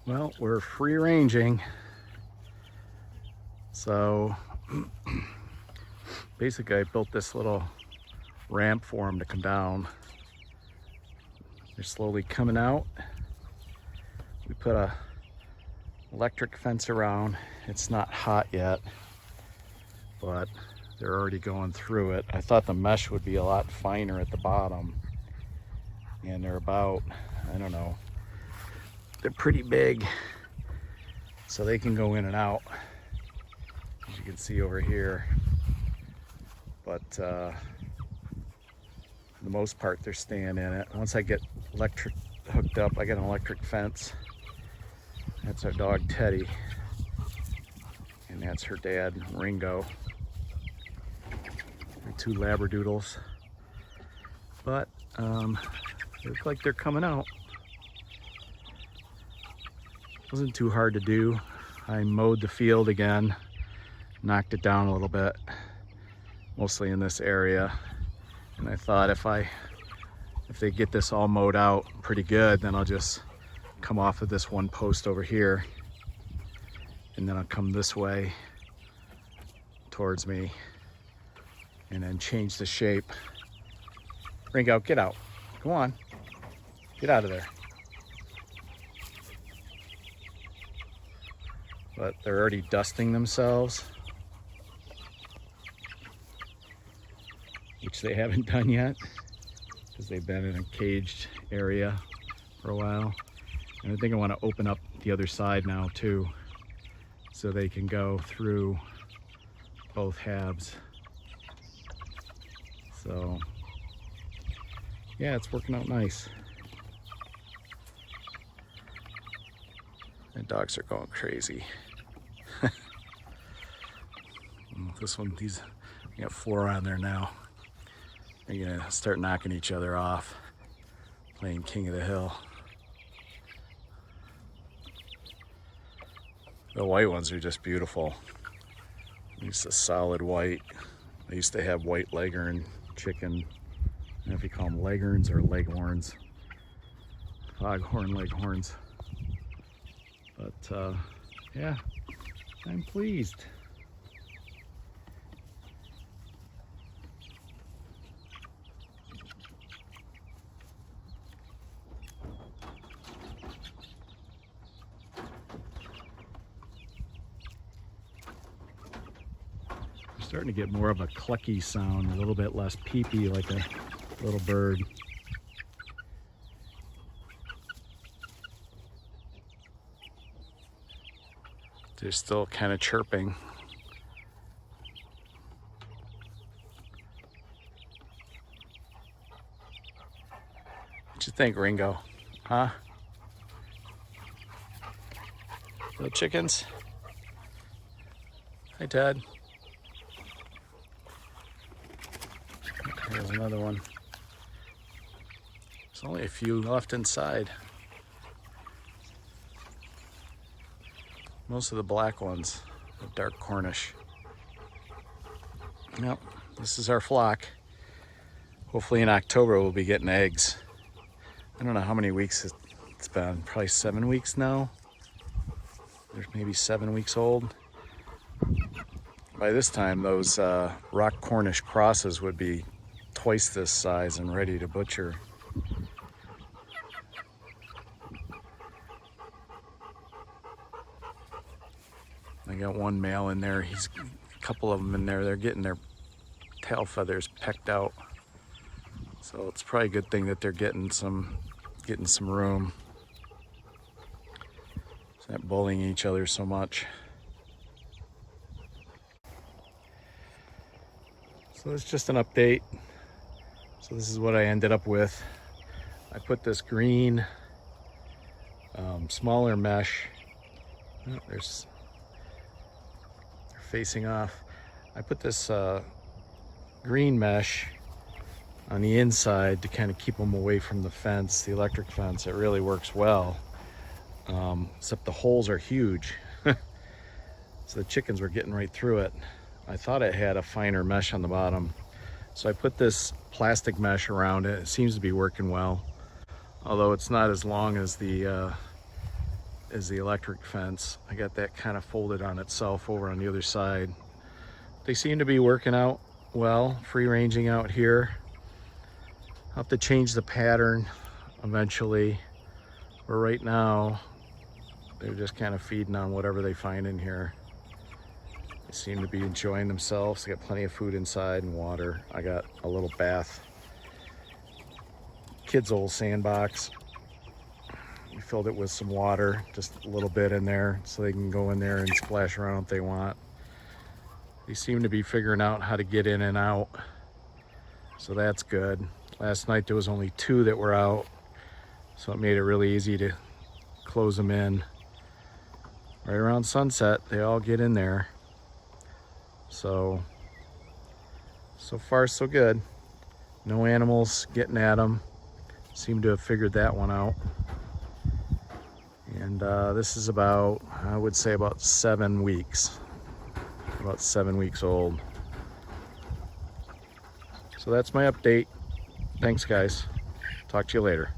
Well, we're free ranging. So basically I built this little ramp for them to come down. They're slowly coming out. We put a electric fence around. It's not hot yet, but they're already going through it. I thought the mesh would be a lot finer at the bottom, and they're about, I don't know, they're pretty big, so they can go in and out, as you can see over here. But for the most part, they're staying in it. Once I get electric hooked up, I got an electric fence. That's our dog Teddy, and that's her dad Ringo. They're two Labradoodles, but they look like they're coming out. Wasn't too hard to do. I mowed the field again, knocked it down a little bit, mostly in this area. And I thought if they get this all mowed out pretty good, then I'll just come off of this one post over here, and then I'll come this way towards me and then change the shape. Ringo, get out. Come on. Get out of there. But they're already dusting themselves, which they haven't done yet because they've been in a caged area for a while. And I think I want to open up the other side now too, so they can go through both halves. So yeah, it's working out nice. The dogs are going crazy. This one, I got 4 on there now. They're gonna start knocking each other off, playing King of the Hill. The white ones are just beautiful. It's a solid white. I used to have white leghorn chicken. I don't know if you call them leghorns or leghorns. Foghorn leghorns. But yeah, I'm pleased. Starting to get more of a clucky sound, a little bit less peepy, like a little bird. They're still kind of chirping. What you think, Ringo? Huh? Little chickens? Hi, Ted. Here's another one. There's only a few left inside. Most of the black ones, the dark Cornish. Yep, this is our flock. Hopefully in October we'll be getting eggs. I don't know how many weeks it's been, probably 7 weeks now. They're maybe 7 weeks old. By this time, those rock Cornish crosses would be twice this size and ready to butcher. I got one male in there. He's a couple of them in there. They're getting their tail feathers pecked out. So it's probably a good thing that they're getting some room. It's not bullying each other so much. So it's just an update. So this is what I ended up with. I put this green, smaller mesh. Oh, they're facing off. I put this green mesh on the inside to kind of keep them away from the fence, the electric fence. It really works well, except the holes are huge. So the chickens were getting right through it. I thought it had a finer mesh on the bottom. So I put this plastic mesh around it. It seems to be working well, although it's not as long as the is the electric fence. I got that kind of folded on itself over on the other side. They seem to be working out well, free ranging out here. I'll have to change the pattern eventually, but right now they're just kind of feeding on whatever they find in here. They seem to be enjoying themselves. They got plenty of food inside and water. I got a little bath, kids' old sandbox. We filled it with some water, just a little bit in there, so they can go in there and splash around if they want. They seem to be figuring out how to get in and out, so that's good. Last night there was only 2 that were out, so it made it really easy to close them in. Right around sunset, they all get in there. So far so good. No animals getting at them. Seem to have figured that one out. And this is about, I would say about 7 weeks. About 7 weeks old. So that's my update. Thanks guys. Talk to you later.